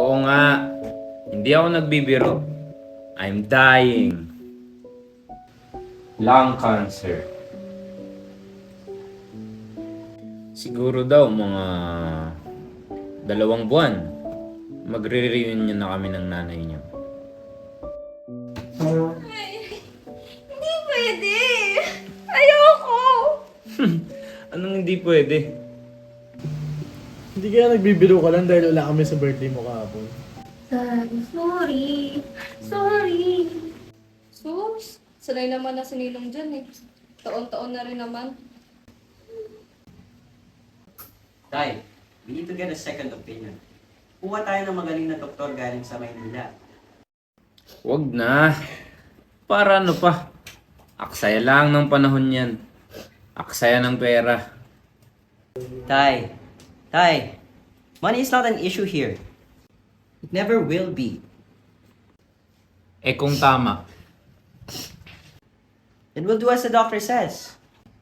Oo nga, hindi ako nagbibiro. I'm dying. Lung cancer. Siguro daw mga 2 buwan. Magre-reunion na kami ng nanay niyo. Ay, hindi pwede. Ayoko. Anong hindi pwede? Hindi kaya nagbibiro ka lang dahil wala kami sa birthday mo kahapon. Sorry. Sorry. Sus, sanay naman na si Ninong dyan eh. Taon-taon na rin naman. Tay, we need to get a second opinion. Kuha tayo ng magaling na doktor galing sa Maynila. Wag na. Para ano pa? Aksaya lang ng panahon yan. Aksaya ng pera. Tay, money is not an issue here. It never will be. Eh kung tama, Then we'll do as the doctor says.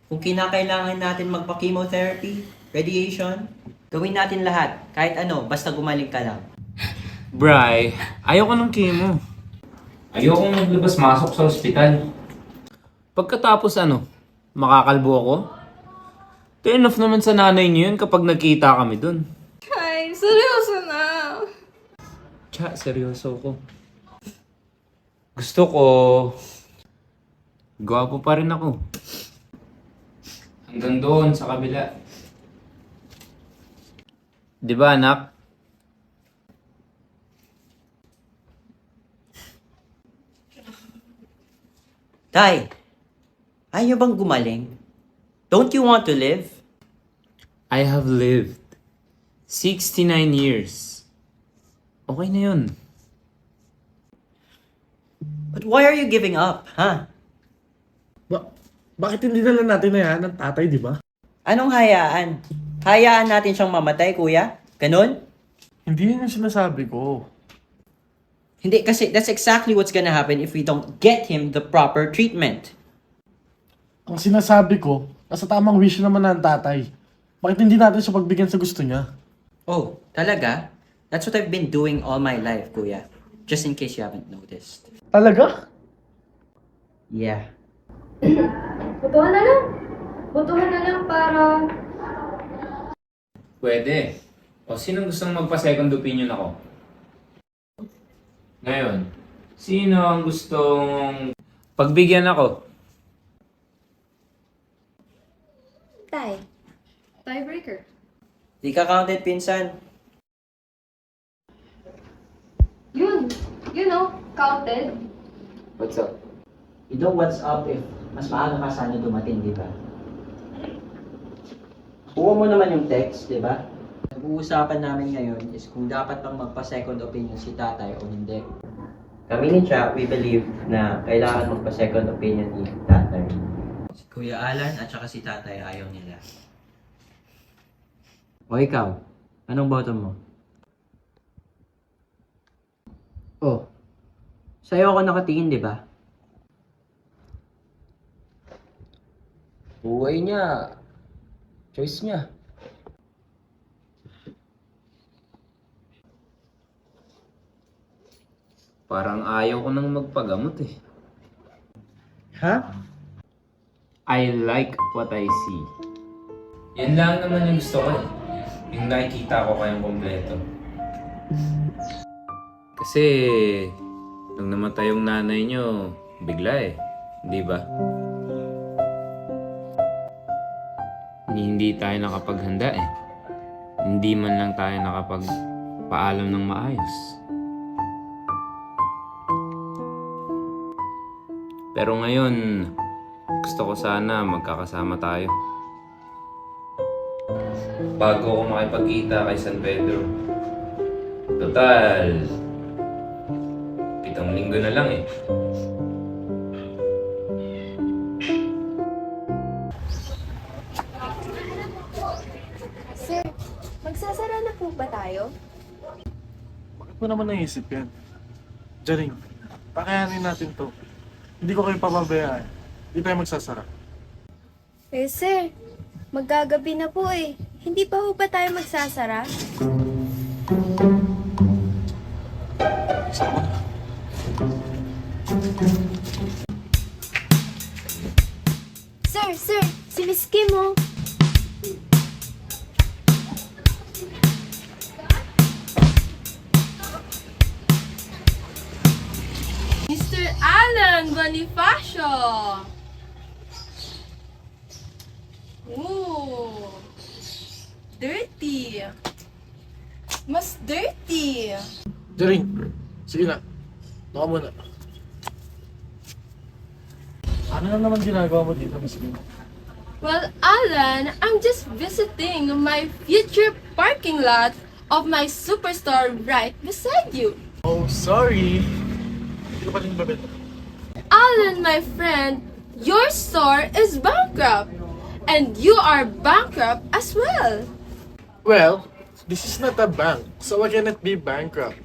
Kung kinakailangan natin magpa-chemotherapy, radiation, gawin natin lahat. Kahit ano, basta gumaling ka lang. Bri, ayoko ng chemo. Ayoko maglabas-masok sa ospital. Pagkatapos makakalbo ako? Turn off naman sa nanay niyo yun kapag nagkita kami dun. Ay, seryoso na. Seryoso ko. Gusto ko, gwapo pa rin ako. Hanggang doon sa kabila. Di ba anak? Tay, ayaw bang gumaling? Don't you want to live? I have lived 69 years. Okay na yun. But why are you giving up, huh? Bakit hindi na lang natin hayaan ng tatay, di ba? Anong hayaan? Hayaan natin siyang mamatay, kuya? Ganun? Hindi yun yung sinasabi ko. Hindi, kasi that's exactly what's gonna happen if we don't get him the proper treatment. Ang sinasabi ko, nasa tamang wish naman ng tatay. Bakit hindi natin siya pagbigyan sa gusto niya? Oh, talaga? That's what I've been doing all my life, kuya. Just in case you haven't noticed. Talaga? Yeah. Butuhan na lang. Butuhan na lang para... Pwede. O sino gustong magpa-second opinion ako? Ngayon, sino ang gustong pagbigyan ako? Tay. Tiebreaker. Di ka counted, pinsan. Yun. You know, counted. What's up? You know what's up if mas maaga ka sana dumating, di ba? Kuha mo naman yung text, di ba? Nag-uusapan namin ngayon is kung dapat bang magpa-second opinion si tatay o hindi. Kami ni Chuck, we believe na kailangan magpa-second opinion ni tatay. Si Kuya Alan at saka si tatay ayaw nila. O ikaw, anong boto mo? Oh, sa'yo ako nakatingin, di ba? Buhay niya. Choice niya. Parang ayaw ko nang magpagamot eh. Ha? I like what I see. Yan lang naman yung gusto ko eh. Yung nakikita ko kayong kompleto. Kasi, nung namatay yung nanay nyo, bigla eh. Di ba? Hindi tayo nakapaghanda eh. Hindi man lang tayo nakapagpaalam ng maayos. Pero ngayon, gusto ko sana magkakasama tayo. Bago ako makipagkita kay San Pedro. Total, 7 linggo na lang eh. Sir, magsasara na po ba tayo? Bakit mo naman naisip yan? Jaring, pakayanin natin to. Hindi ko kayo pababayaan. Hindi tayo magsasara. Eh sir, maggagabi na po eh. Hindi pa ho ba tayo magsasara? Sama na. Sir, si Miss Kim oh. Mr. Alan Bonifacio! Ooh, dirty. Mas dirty. Jaring, sige na. Doon ka muna. Ano na naman ginagawa mo dito, Miss Kim? Well, Alan, I'm just visiting my future parking lot of my superstore right beside you. Oh, sorry. Hindi ko pa rin babenta. Alan, my friend, your store is bankrupt. And you are bankrupt as well. Well, this is not a bank, so I cannot be bankrupt.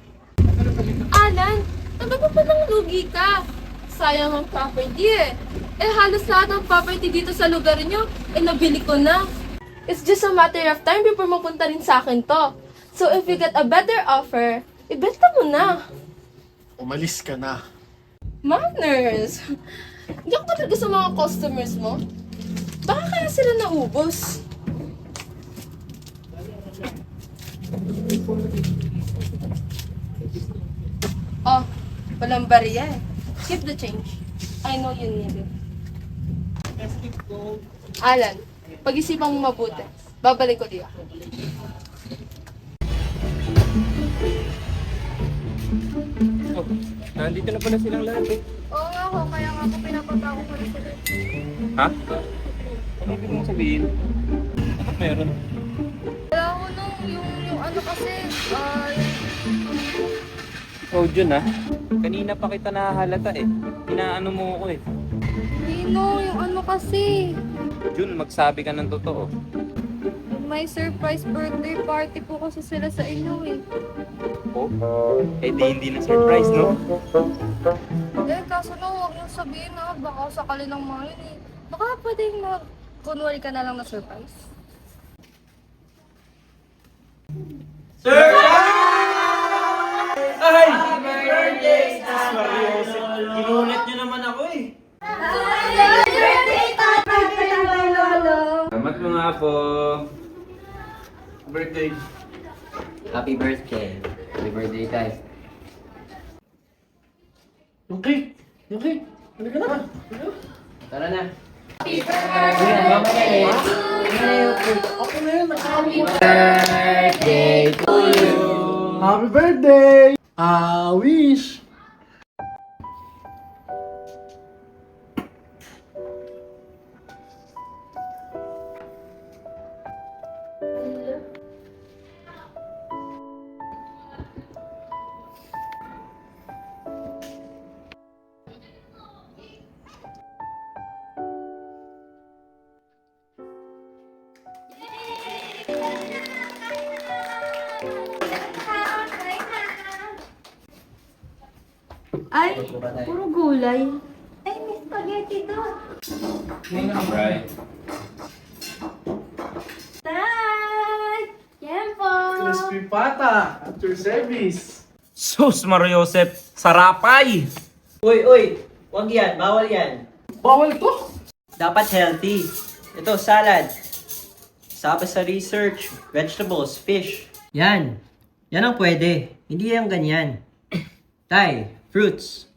Alan, ano ba palang lugi ka? Sayang ang property eh. Eh halos lahat ng property dito sa lugar niyo, nabili ko na. It's just a matter of time before mapunta rin sa akin to. So if you get a better offer, ibenta mo na. Umalis ka na. Manners! Hindi ako talaga sa mga customers mo. Baka kaya sila naubos. Oh, walang bariya eh. Keep the change. I know you need it. Alan, pag-isipan mo mabuti. Babalik ko diya. Oh, nandito na pala silang lahat eh. Oo nga ho, kaya nga ako pinapatago ko na sila. Ha? Ano ibig mong sabihin? Bakit meron? Wala ko nung yung ano kasi, Oh, Jun ah. Kanina pa kita nahahalata eh. Inaano mo ako eh. Nino, yung ano kasi, Jun, magsabi ka ng totoo. may surprise birthday party po kasi sila sa inyo eh. Oh? Eh di hindi na surprise, no? Eh, kaso na huwag niyong sabihin na baka sakali ng mga yun eh. Baka pwedeng kunwari ka na lang na surprise. Ginulat niyo naman ako eh. Salamat mga po. Birthday. Happy birthday. Happy birthday, guys. Yung cake. Yung cake. Halika na. Tara na. Okay na yun. Happy birthday! Wish! Ay, puro gulay. Ay, may spaghetti doon. Right. Tay! Yan po! Crispy pata. After service. Sus, Mario Joseph, sarapay! Uy! Wag yan. Bawal yan. Bawal to. Dapat healthy. Ito, salad. Sabi sa research, vegetables, fish. Yan. Yan ang pwede. Hindi yung ganyan. Tay, fruits.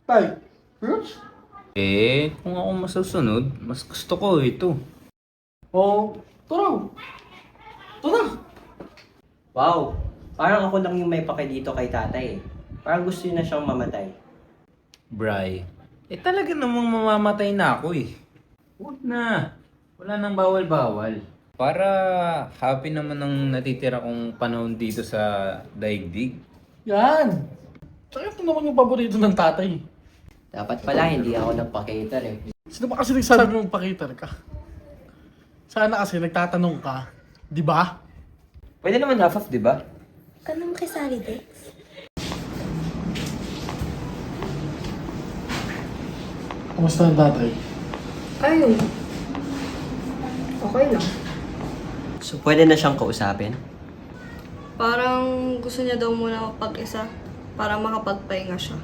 Tay, fruits? Eh, kung ako masusunod, mas gusto ko ito. Oh, ito raw. Ito na. Wow. Parang ako lang yung may pake dito kay tatay eh. Parang gusto niya na siyang mamatay. Bray, eh talaga namang mamamatay na ako eh. Huwag na. Wala nang bawal-bawal. Para happy naman ang natitira kong panahon dito sa daigdig. Yan. Tsaka ito naman yung paborito ng tatay. Dapat pala hindi ako nagpa-cater eh. Sino ba kasi nagsabi mong pakiter ka? Sana kasi nagtatanong ka. Di ba? Pwede naman half-half, di ba? Ka na makisali, Dex. Kumusta ang tatay? Ayun. Okay lang. So pwede na siyang kausapin? Parang gusto niya daw muna magpag-isa para makapagpahinga siya.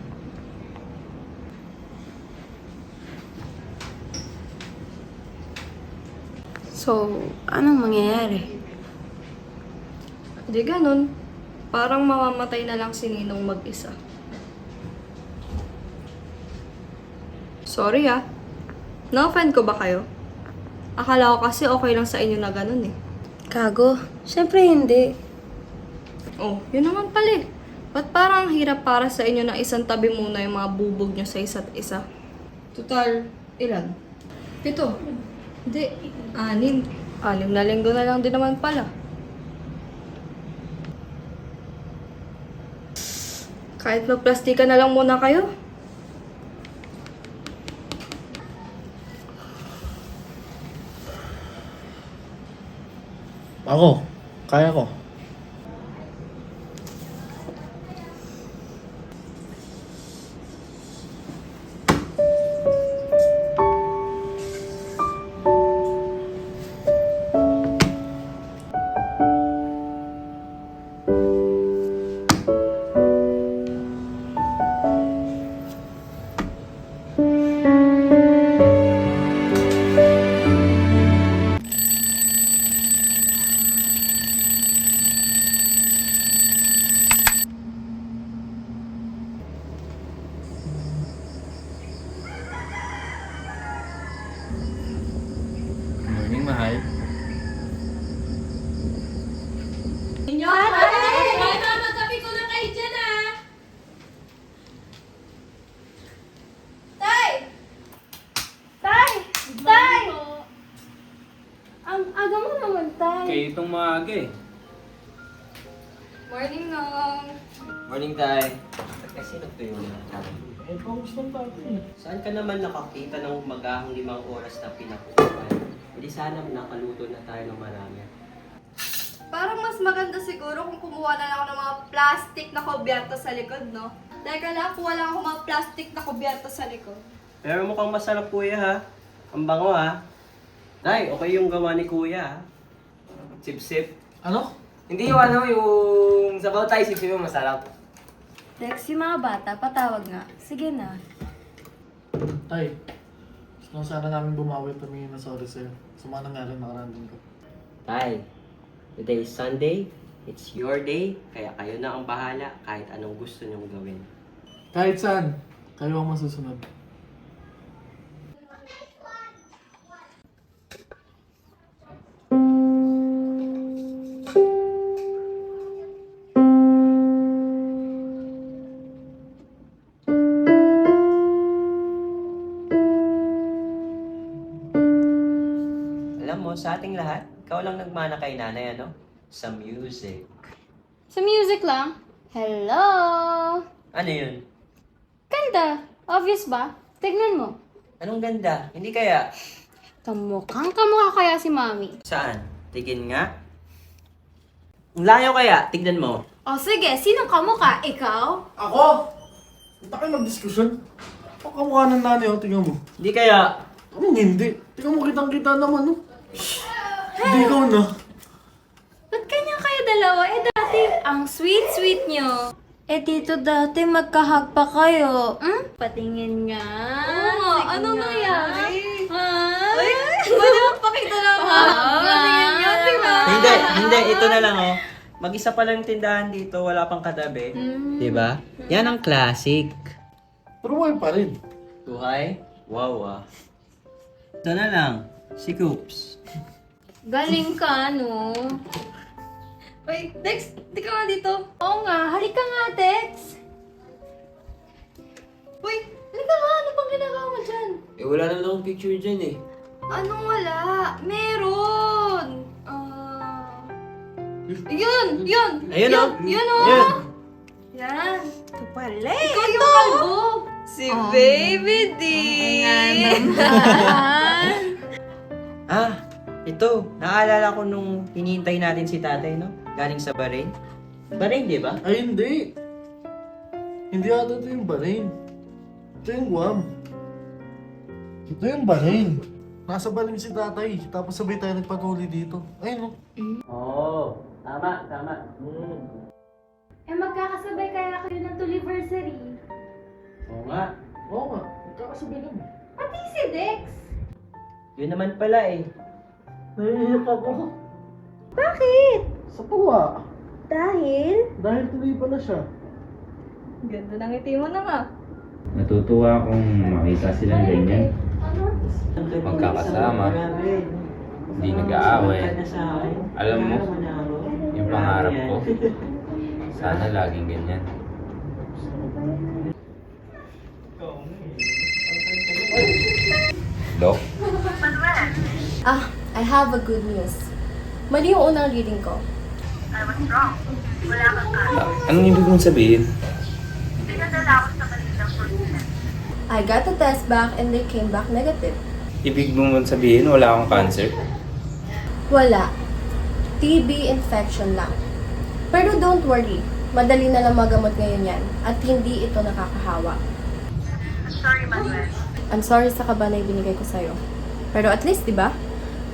So, anong mangyayari? Di ganun. Parang mamamatay na lang si Ninong mag-isa. Sorry ah. Na-offend ko ba kayo? Akala ko kasi okay lang sa inyo na ganun eh. Gago. Siyempre hindi. Oh, yun naman pala eh. Ba't parang hirap para sa inyo na isang tabi muna yung mga bubog nyo sa isa't isa? Total, ilan? 7. Hindi, 6. 6 na linggo na lang din naman pala. Kahit magplastika na lang muna kayo. Ako, kaya ko. Morning, mahal. Magkapi ko na kayo dyan ah! Tay! Tay! Tay! Ang aga mo naman, Tay. Kayo itong maaga eh. Morning, Nong. Morning, Tay. Kasi nagtuyo na. Eh, kamusta tayo eh? Saan ka naman nakakita ng magahang 5 oras na pinakukuhan? Hindi sana nakaluto na tayo ng marami. Parang mas maganda siguro kung kumuha na lang ako ng mga plastic na kubyerto sa likod, no? Teka lang, kuha lang ako mga plastic na kubyerto sa likod. Pero mukhang masarap, kuya, ha? Ang bango, ha? Tay, okay yung gawa ni kuya, ha? Sip-sip. Ano? Hindi yung ano, yung sabaw tayo, sipsipin mo masarap. Dex, yung mga bata, patawag nga. Sige na. Tay, gusto lang sana namin bumawi at tumingin na sorry sa'yo. Sa mga nangyari nakaraan din ko. Tay, today is Sunday. It's your day. Kaya kayo na ang bahala kahit anong gusto nyong gawin. Kahit saan, kayo ang masusunod. Alam mo, sa ating lahat, ikaw lang nagmana kay nanay, ano? Sa music. Sa music lang? Hello! Ano yun? Ganda! Obvious ba? Tignan mo. Anong ganda? Hindi kaya? Kamukhang kamukha kaya si Mami. Saan? Tigin nga. Ang layo kaya? Tignan mo. O sige, sinong kamukha? Ikaw? Ako? Hindi kayo mag-diskusyon. Ang kamukha ng nanay, oh, tingnan mo. Hindi kaya? Anong hindi? Tingnan mo, kitang-kita naman, oh. Hindi ikaw na. Ba't kanya kayo dalawa? Eh dati, ang sweet-sweet nyo. Eh dito dati magkahag pa kayo. Patingin nga. Oo nga, Sige anong nga. nangyari? Ha? Ay, pwede magpakita naman. Patingin niyo, tingnan. Hindi. Ito na lang, oh. Mag-isa pa lang yung tindahan dito, wala pang katabi. Diba? Yan ang classic. Pero buhay pa rin. Buhay? Wow, ah. Ito na lang. Si Coops. Galing ka, no? Uy, Dex, di ka nga dito. Oo nga, halika nga, Tex. Uy, halika nga, ano bang ginagawa mo dyan? Eh wala naman akong picture dyan eh. Anong wala? Meron! Yun! Ayun, oh. Yun, oh! Yun. Yan! Ito pala eh. Ikaw yung kalbo! Si Baby D! Ah, ito. Naalala ko nung hinihintay natin si tatay, no? Galing sa Bahrain. Bahrain, di ba? Ay, hindi. Hindi ata ito yung Bahrain. Ito yung Guam. Ito yung Bahrain. Nasa Bahrain si tatay, tapos sabay tayo nagpatuloy dito. Ayun, no? Oo. Tama Tama. Eh, magkakasabay kaya kayo ng anniversary? Oo nga. Oo nga, magkakasabay kami. Pati si Dex! Yun naman pala eh. Naiiyak ako. Bakit? Sa tuwa. Dahil? Dahil tuloy pala siya. Ganda ng ngiti mo na nga. Natutuwa akong makita silang ganyan. Magkakasama. Hindi nag-aaway. Alam mo, yung pangarap ko, sana laging ganyan. Dok? I have a good news. Mali yung unang reading ko. Anong ibig mong sabihin? I got the test back and they came back negative. Ibig mong sabihin wala akong cancer? Wala. TB infection lang. Pero don't worry, madali na lang magamot ngayon yan at hindi ito nakakahawa. I'm sorry sa kaba na ibinigay ko sa'yo. Pero at least, di ba?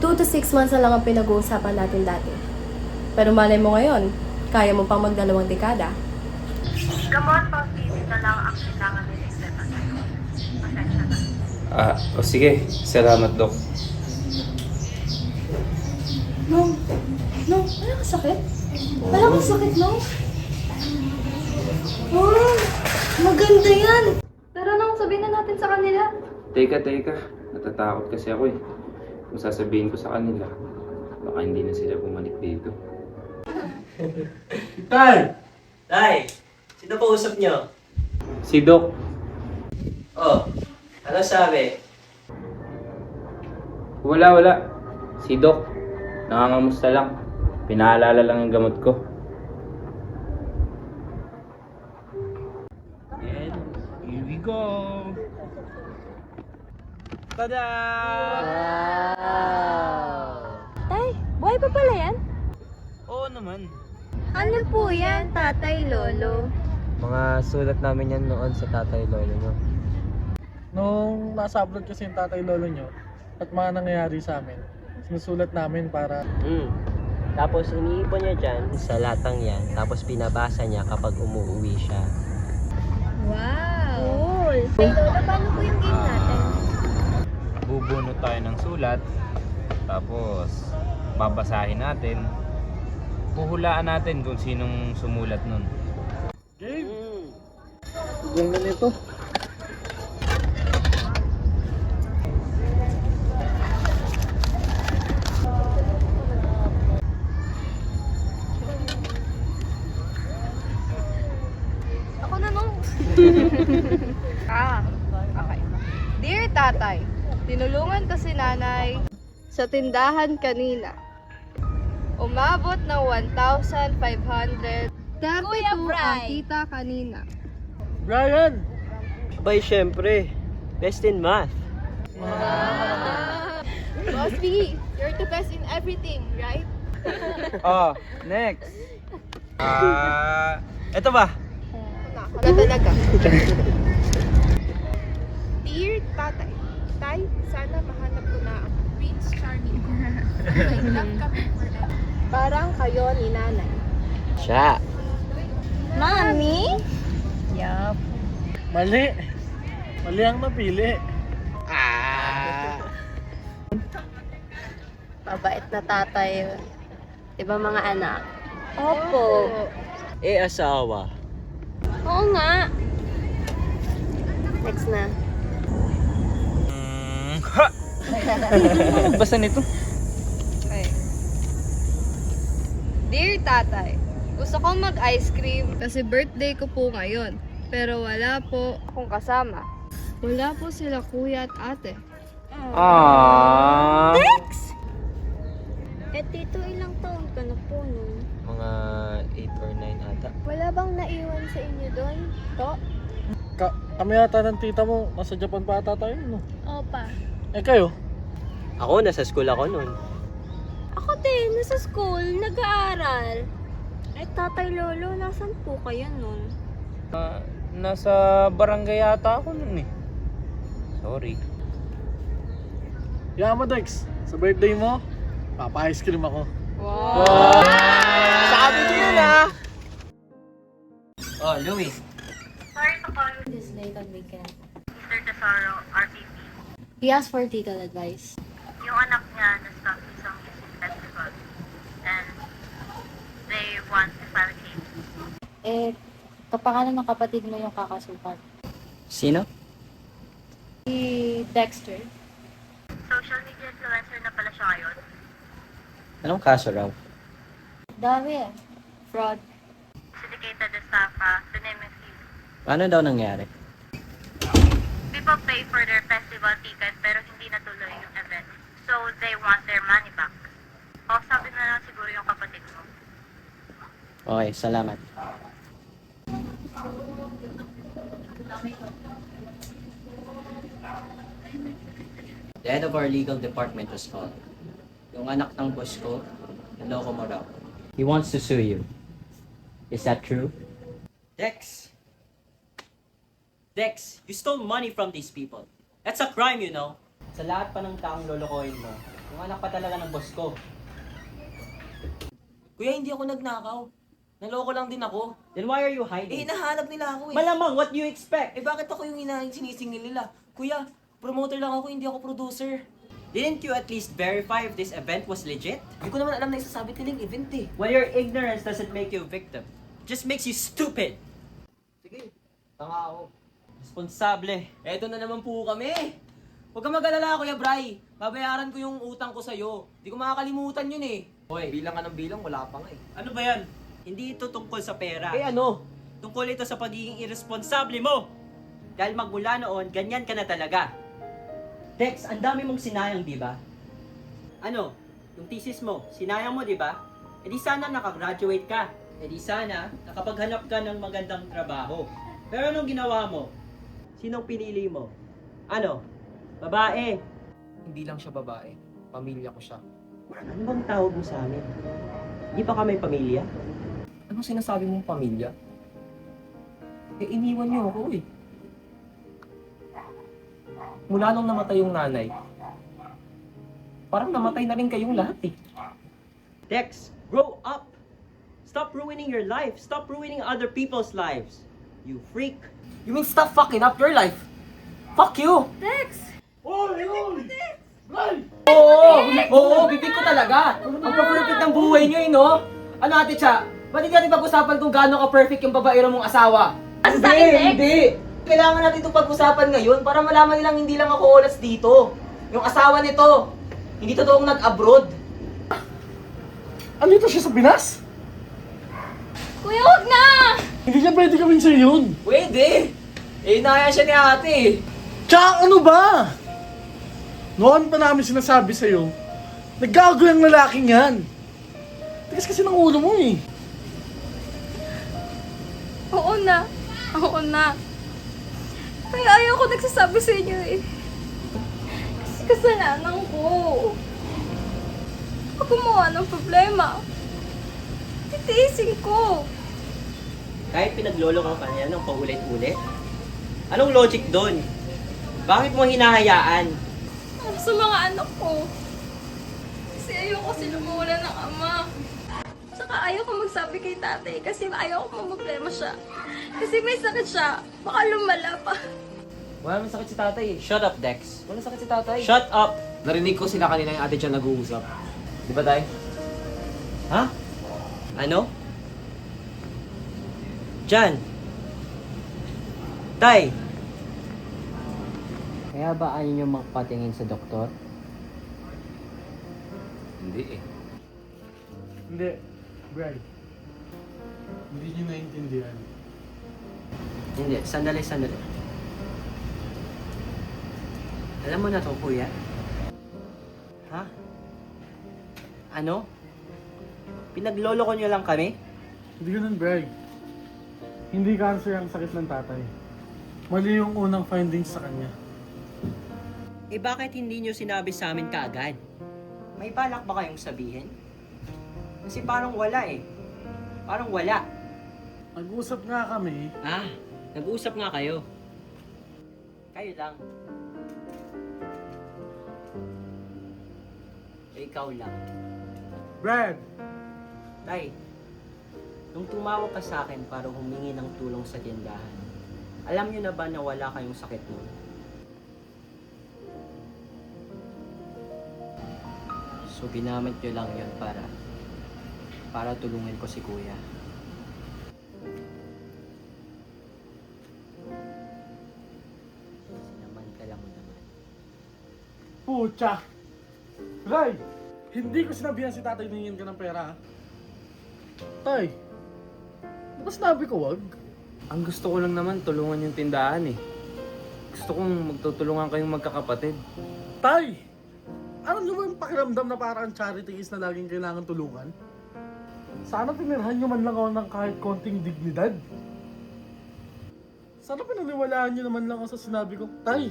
2 to 6 months na lang ang pinag-uusapan natin dati. Pero malay mo ngayon, kaya mo pang magdalawang dekada. Sige. Salamat, Dok. No, wala kang sakit? Wala kang sakit, no? Oh, maganda yan! Tara nang sabihin na natin sa kanila. Teka. Natatakot kasi ako eh. Kung sasabihin ko sa kanila, baka hindi na sila bumalik dito. Tay! Tay, sino pa usap nyo? Si Doc. Oh, ano sabi? Wala. Si Doc. Nangangamusta lang. Pinaalala lang ang gamot ko. And here we go. Tada! Tay, buhay pa pala yan? Oo naman. Ano po yan, tatay, lolo? Mga sulat namin yan noon sa tatay lolo nyo. Nung nasa abroad kasi yung tatay lolo nyo, at mga nangyayari sa amin, sinusulat namin para... Tapos iniipon niya dyan sa latang yan, tapos pinabasa niya kapag umuwi siya. Wow! Cool! Tay, lolo, paano po yung game natin? Bubunot tayo ng sulat. Tapos, babasahin natin. Puhulaan natin kung sinong sumulat nun. Game! Ganda nito. Ako na nung. Okay. Dear tatay, tinulungan ka si nanay sa tindahan kanina. Umabot ng 1,500. 32 Kuya ang Bri. kita kanina. Brian! Abay, syempre, best in math. Boss B, you're the best in everything, right? Next. Eto ba? Na talaga. Dear tatay, tay, sana mahanap ko na ang Prince Charming ko. May love kami forever. Parang kayo ni nanay. Siya. Mami? Mali! Mali ang napili. Mabait na tatay. Diba mga anak? Opo. Asawa. Oo nga. Next na. Basta nito. Okay. Dear tatay, gusto kong mag-ice cream kasi birthday ko po ngayon. Pero wala po akong kasama. Wala po sila kuya at ate. Dex! Eh, tito, ilang taon ka na po nun? Mga 8 or 9 ata. Wala bang naiwan sa inyo doon? To? Kami ata ng tita mo, nasa Japan pa ata tayo, no? Opa. Eh kayo? Ako, nasa school ako noon. Ako din, nasa school, nag-aaral. Eh, tatay lolo, nasan po kayo nun? Nasa barangay yata ako nun eh. Sorry. Yama Dex, sa birthday mo, papa-ice cream ako. Sabi ko yun ah! Oh, Louie. This late on weekend. Mr. Tesoro, RPP. He asked for legal advice. Yung anak niya na-stop sa isang music festival. And they want to file a case. Eh, kapangalan ng kapatid mo yung kakasuhan. Sino? Si Dexter. Social media influencer na pala siya ngayon. Anong kaso raw? Dami eh. Fraud. Syndicated estafa, to name a few. Paano daw nangyari? People pay for their festival ticket pero hindi natuloy yung event. So they want their money back. O sabi na lang siguro yung kapatid mo. Okay, salamat. The head of our legal department was called. Yung anak ng boss ko, naloko mo raw. He wants to sue you. Is that true? Dex! Dex, you stole money from these people. That's a crime, you know. Sa lahat pa ng taong lolokohin mo, yung anak pa talaga ng boss ko. Kuya, hindi ako nagnakaw. Naloko lang din ako. Then why are you Eh, hiding? hinahanap nila ako eh. Malamang, what do you expect? Eh, bakit ako yung sinisingil nila? Kuya, promoter lang ako, hindi ako producer. Didn't you at least verify if this event was legit? Hindi ko naman alam na isasabi nilang event eh. Well, your ignorance doesn't make you a victim. It just makes you stupid. Sige, tanga ako. Responsable. Eto na naman po kami. Huwag ka mag-alala, Kuya Bray. Babayaran ko yung utang ko sa'yo. Hindi ko makakalimutan yun eh. Hoy, bilang ka ng bilang, wala pa nga eh. Ano ba yan? Hindi ito tungkol sa pera. Eh ano? Tungkol ito sa pagiging irresponsable mo. Dahil magmula noon, ganyan ka na talaga. Dex, ang dami mong sinayang, di ba? Ano? Yung thesis mo, sinayang mo, di ba? E di sana nakagraduate ka. E di sana nakapaghanap ka ng magandang trabaho. Pero anong ginawa mo? Sinong pinili mo? Ano? Babae. Hindi lang siya babae. Pamilya ko siya. Ano bang tawag mo sa amin? Di pa kami pamilya? Anong sinasabi mong pamilya? Eh, iniwan niyo ako eh. Mula nung namatay yung nanay, parang namatay na rin kayong lahat eh. Dex, grow up! Stop ruining your life. Stop ruining other people's lives. You freak. You mean stop fucking up your life? Fuck you! Oo, bibig ko talaga. Ang perfect ng buhay niyo eh, no? Ano ate Cha? Ba't hindi natin pag-usapan kung gaano ka-perfect yung babaero mong asawa? Hindi! Kailangan natin itong pag-usapan ngayon para malaman nilang hindi lang ako oras dito. Yung asawa nito, hindi totoong nag-abroad. Andito siya sa Pinas? Kuya, wag na! Hindi niya pwede gawin sa'yo yun. Pwede! Eh, inaya siya ni ate eh. Tsaka ano ba? Noon pa namin sinasabi sa'yo, naggago yung lalaking yan. Tigas kasi ng ulo mo eh. Oo na. Oo na. Kaya ayaw ko nagsasabi sa inyo eh. Kasi kasalanan ko. Pag gumawa ng problema, titiisin ko. Kahit pinaglolo ka niya ng paulit-ulit? Anong logic doon? Bakit mo hinahayaan? Para sa mga anak ko. Kasi ayaw ko sila mawala ng ama. Saka ayaw ko magsabi kay tatay kasi ayaw ko problema siya. Kasi may sakit siya. Baka lumala pa. Wala naman sakit si tatay eh. Shut up, Dex. Wala sakit si tatay. Shut up! Narinig ko sila kanina yung ate Cha nag-uusap. Di ba tay? Ha? Ano? Jan! Tay! Kaya ba ayaw niyo magpatingin sa doktor? Hindi eh. Hindi, Bray. Hindi niyo naiintindihan. Hindi, sandali. Alam mo na to, kuya? Ha? Ano? Pinaglolo ko niyo lang kami? Hindi ganun, Bray. Hindi cancer ang sakit ng tatay. Mali yung unang findings sa kanya. Eh bakit hindi niyo sinabi sa amin kaagad? May balak ba kayong sabihin? Kasi parang wala eh. Parang wala. Nag-usap nga kami. Ah, nag-uusap nga kayo. Kayo lang. Ikaw lang. Brad! Tay, nung tumawag ka sa akin para humingi ng tulong sa tindahan, alam niyo na ba na wala kayong sakit nun? So ginamit niyo lang yun para tulungan ko si kuya. Sinamantala mo naman. Pucha! Ray! Hindi ko sinabihan si tatay ningin ka ng pera, ha? Tay! Baka sinabi ko wag? Ang gusto ko lang naman, tulungan yung tindahan eh. Gusto kong magtutulungan kayong magkakapatid. Tay! Alam niyo ba yung pakiramdam na parang charity is na laging kailangan tulungan? Sana pinirhan niyo man lang ako ng kahit konting dignidad. Sana pinaniwalaan niyo naman lang ako sa sinabi ko, Tay!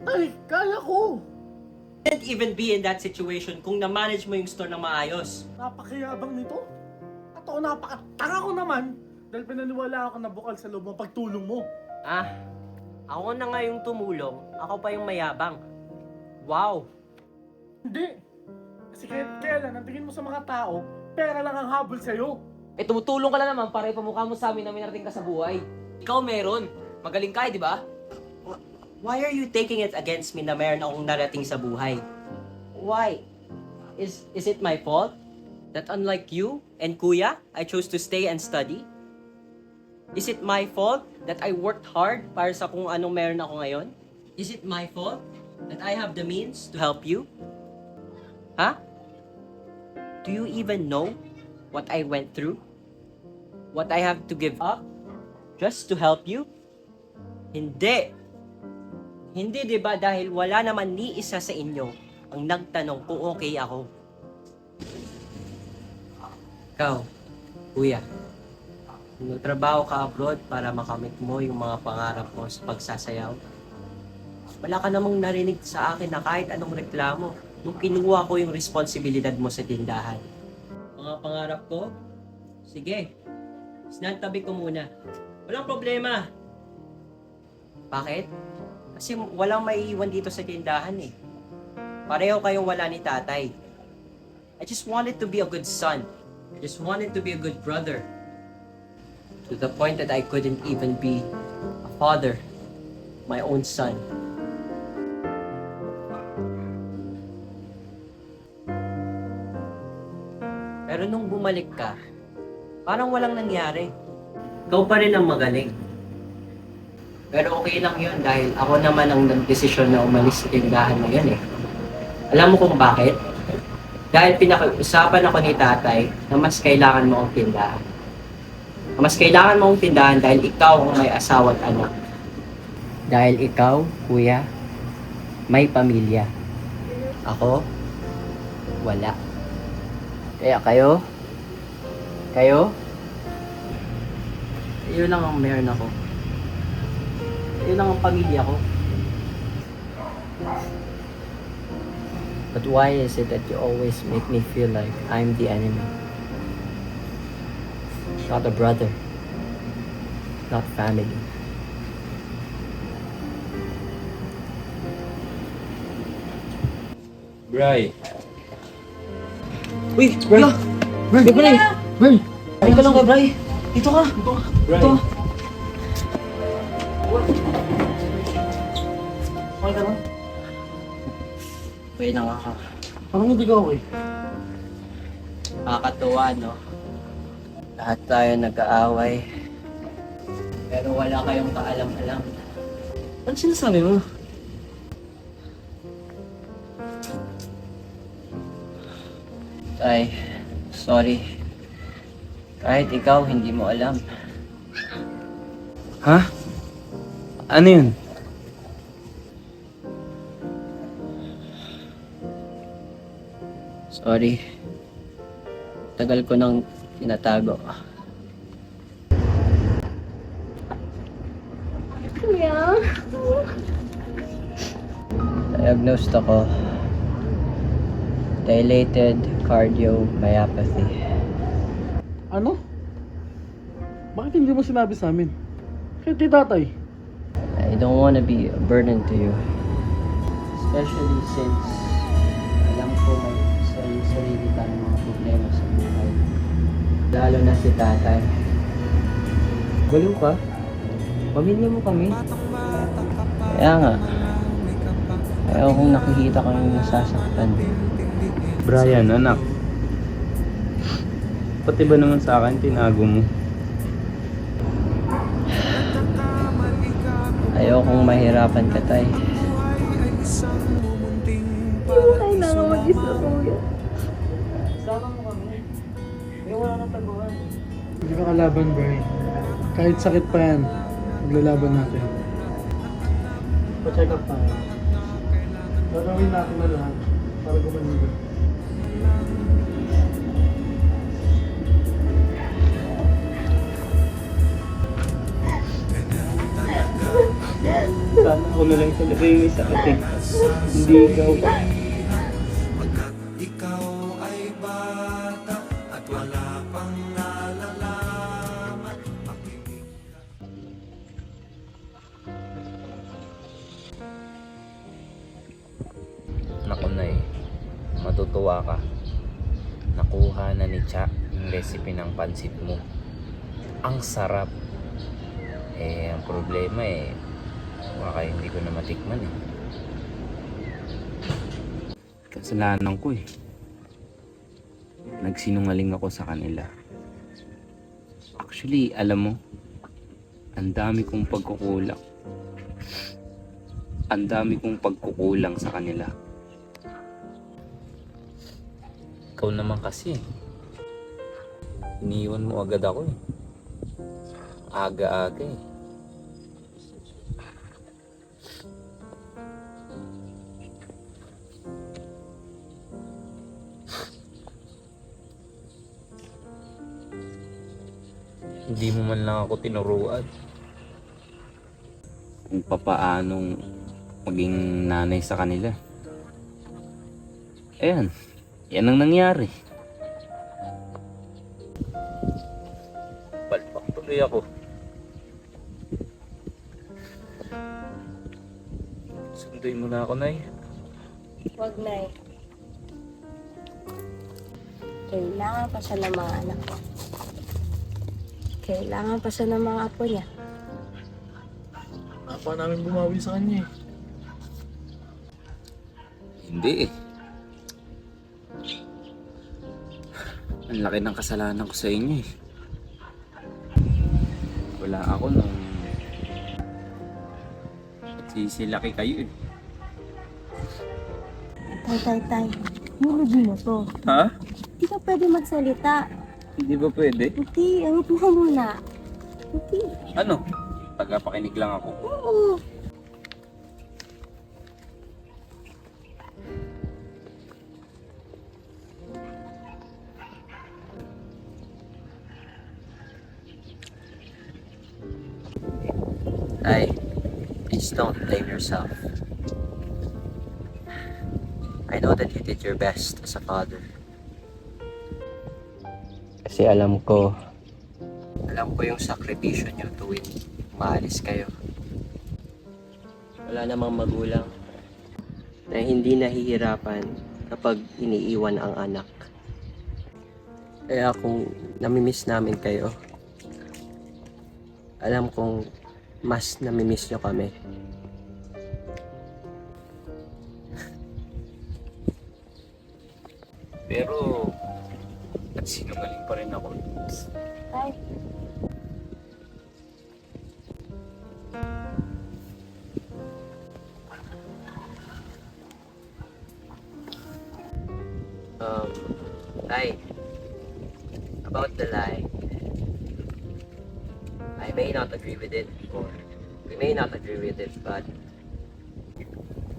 Tay! Kaya ko! Can't even be in that situation kung na-manage mo yung store ng maayos. Napakayabang nito. At ako napakatanga ko naman dahil pinaniwala ako na bukal sa loob mo pagtulong mo. Ah, ako na nga yung tumulong, ako pa yung mayabang. Wow! Hindi. Kasi kahit kailan, ang tingin mo sa mga tao, pera lang ang habol sa'yo. Eh, tumutulong ka lang naman para ipamukha mo sa amin na may narating ka sa buhay. Ikaw meron. Magaling ka, di ba? Why are you taking it against me na meron akong narating sa buhay? Why? Is it my fault that unlike you and Kuya, I chose to stay and study? Is it my fault that I worked hard para sa kung anong meron ako ngayon? Is it my fault that I have the means to help you? Huh? Do you even know what I went through? What I have to give up just to help you? Hindi! Hindi 'di ba dahil wala naman ni isa sa inyo ang nagtanong kung okay ako. Ikaw, kuya, nagtrabaho ka abroad para makamit mo yung mga pangarap mo sa pagsasayaw. Wala ka namang narinig sa akin na kahit anong reklamo nung kinuha ko yung responsibilidad mo sa tindahan. Mga pangarap ko? Sige, sinantabi ko muna. Walang problema. Bakit? Kasi walang maiiwan dito sa tindahan eh. Pareho kayong wala ni tatay. I just wanted to be a good son. I just wanted to be a good brother. To the point that I couldn't even be a father. My own son. Pero nung bumalik ka, parang walang nangyari. Ikaw pa rin ang magaling. Pero okay lang yun dahil ako naman ang nagdesisyon na umalis sa tindahan na yun eh. Alam mo kung bakit? Dahil pinakiusapan ako ni tatay na mas kailangan mo ang tindahan. Mas kailangan mo ang tindahan dahil ikaw ang may asawa at anak. Dahil ikaw, kuya, may pamilya. Ako, wala. Kaya kayo, yun lang ang meron ako. Yun lang ang pamilya ko. But why is it that you always make me feel like I'm the enemy? Not a brother. Not family. Bray. Uy, Bray! Bray! Bray! Ay ka lang ka, Bray! Dito ka! Bray. Okay ka lang? Okay lang ako. Parang hindi ka okay. Nakakatuwa, no? Lahat tayo nag-aaway. Pero wala kayong kaalam-alam. Ano sinasabi mo? Tay, sorry. Kahit ikaw, hindi mo alam. Ha? Ano yun? Sorry. Tagal ko nang tinatago. Kuya? Diagnosed ako. Dilated cardiomyopathy. Ano? Bakit hindi mo sinabi sa amin? Kahit di tatay. I don't want to be a burden to you. Especially since alam ko may sarili-sarili tayong mga problema sa buhay. Lalo na si tatay. Baliw ka? Pamilya mo kami. Kaya nga. Ayaw kong nakikita kang nasasaktan. Brian, anak. Pati ba naman sa akin tinago mo? Ayaw kong mahirapan ka, tay. Kailangan mag-isa, kuya. Sama mo kami. Hindi wala nang taguan. Hindi ka kalaban, Bray. Kahit sakit pa yan, maglalaban natin. Pa-check up tayo. Gagawin natin na lahat para gumaling ka. Sana ako na lang talaga yung isa ate. Hindi ikaw. Naku na matutuwa ka. Nakuha na ni Cha yung recipe ng pansit mo. Ang sarap. Ang problema baka hindi ko na matikman Kasalanan ko Nagsinungaling ako sa kanila. Actually, alam mo, ang dami kong pagkukulang. Ang dami kong pagkukulang sa kanila. Ikaw naman kasi. Iniwan mo agad ako Aga-aga Hindi mo man lang ako tinuruan kung papaanong maging nanay sa kanila. Ayan, yan ang nangyari. Palpak tuloy ako. Sunduin mo na ako, Nay. Wag na eh. Kailangan pa siya ng mga anak ko. Kailangan pa siya ng mga apo niya. Apa namin bumawi sa kanya eh. Hindi Ang laki ng kasalanan ko sa inyo Wala ako nung sisilaki kayo Tay. Nulugin mo to. Ha? Hindi ka pwede magsalita. Hindi ba pwede? Hindi, ano po ka muna? Hindi. Ano? Tagapakinig lang ako. Oo. Ay, please don't blame yourself. I know that you did your best as a father. Kasi alam ko yung sakripisyo niyo tuwing maalis kayo. Wala namang magulang na hindi nahihirapan kapag iniiwan ang anak. Kaya kung namimiss namin kayo, alam kong mas namimiss nyo kami. Pero nagsinungaling pa rin ako. Tay. About the lie, I may not agree with it, or we may not agree with it, but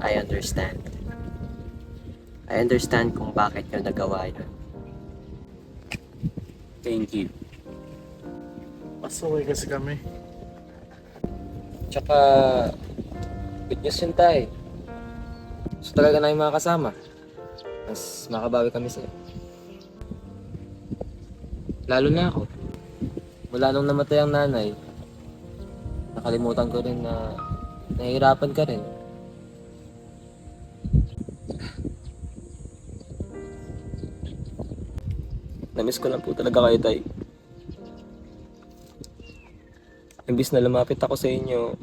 I understand. I understand kung bakit nyo nagawa yun. Thank you. Pasaway kasi kami. Tsaka, good news yun tayo. So talaga na yung mga kasama. Mas makabawi kami sa'yo. Lalo na ako. Mula nung namatay ang nanay, nakalimutan ko rin na nahihirapan ka rin. Namiss ko lang po talaga kayo, Tay. Imbis na lumapit ako sa inyo,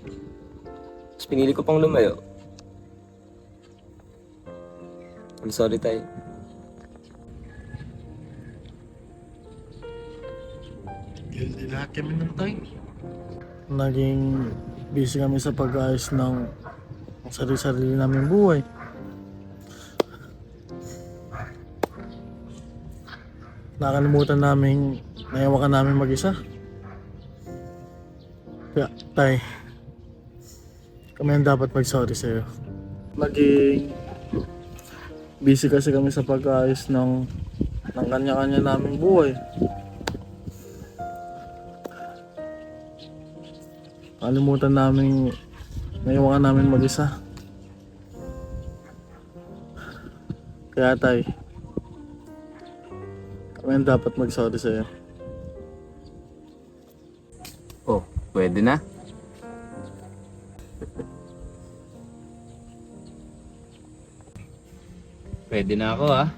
mas pinili ko pang lumayo. I'm sorry, Tay. Guilty lahat kami ng time. Naging busy kami sa pag-ayos ng sarili-sarili namin buhay. Nakalimutan namin, naiwakan namin mag-isa. Kaya, tay, kami ang dapat mag-sorry sa'yo. Naging busy kasi kami sa pag-ayos ng kanya-kanya naming buhay. Kalimutan namin, naiwakan namin mag-isa. Kaya tay, kami ang dapat mag-sorry sa'yo. Oh, pwede na. Pwede na ako ah.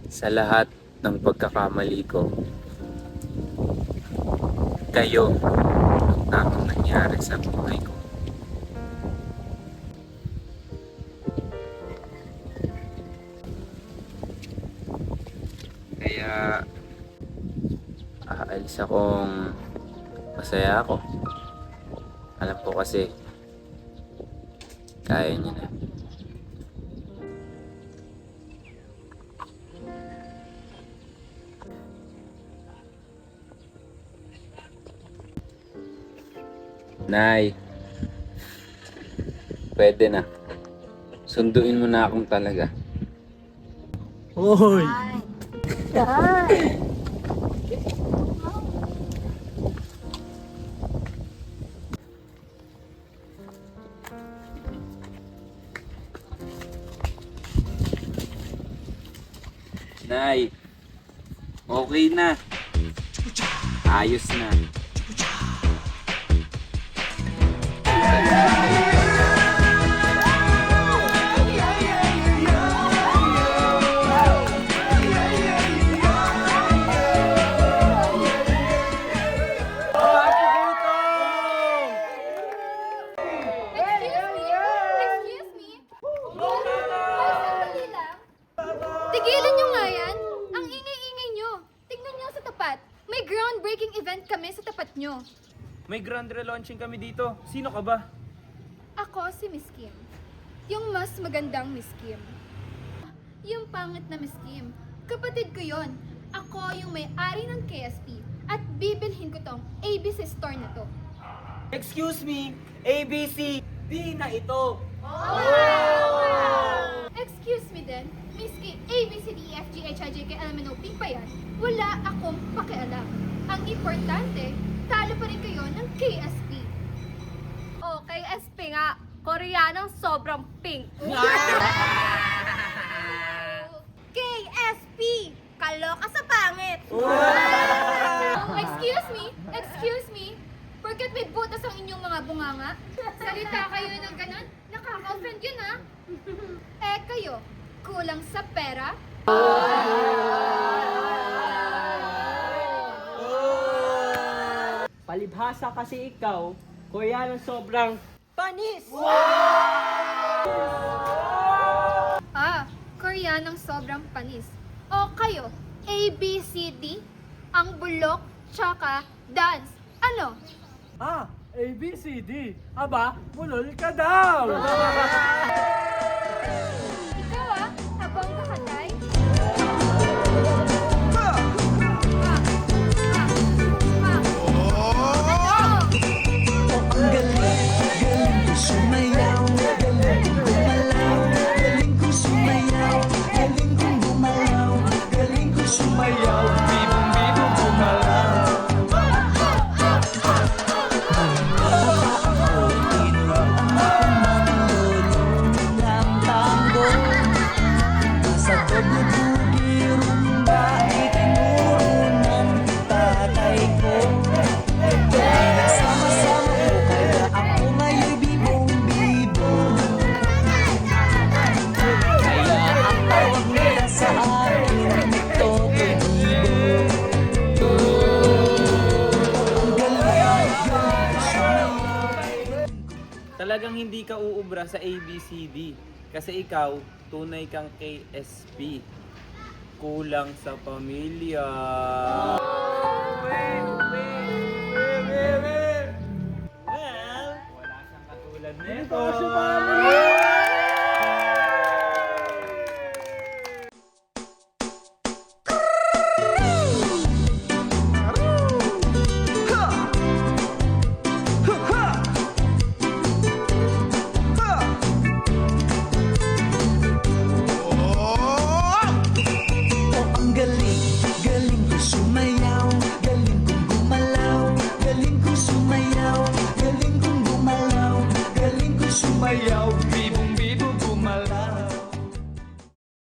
Sa lahat ng pagkakamali ko, kayo ang tamang nangyari sa buhay ko. Kaya aalis akong masaya ako. Alam ko kasi kaya niyo na. Nay, pwede na. Sunduin mo na akong talaga. Hoy! Nay, okay na. Ayos na. Excuse me? Sandali lang. Tigilan nyo nga yan. Ang ingay-ingay nyo. Tignan nyo sa tapat. May groundbreaking event kami sa tapat nyo. May grand relaunching kami dito. Sino ka ba? Ako si Miss Kim. Yung mas magandang Miss Kim. Yung pangit na Miss Kim. Kapatid ko yon. Ako yung may-ari ng KSP. At bibilhin ko tong ABC store na to. Excuse me, ABC, D na ito. Excuse me then, Miss K, A, B, C, D, E, F, G, H, I, J, K, L, M, N, O, P pa yan. Wala akong pakialam. Ang importante, talo pa rin kayo ng KSP. Oh, kay SP nga. Koreanong sobrang pink. KSP! Kaloka sa pangit! Excuse me. Porket may butas ang inyong mga bunganga, salita kayo ng ganon, nakaka-offend yun ha. Eh kayo, kulang sa pera? Palibhasa kasi ikaw, Koreanong sobrang panis! Koreanong sobrang panis. O kayo, A, B, C, D, ang bulok, tsaka dance. Ano? A, B, C, D. Aba, bulol ka daw! Ikaw habang kakatay? Tambo Talagang hindi ka uubra sa ABCD. Kasi ikaw, tunay kang KSP. Kulang sa pamilya. Well, wala siyang katulad nito.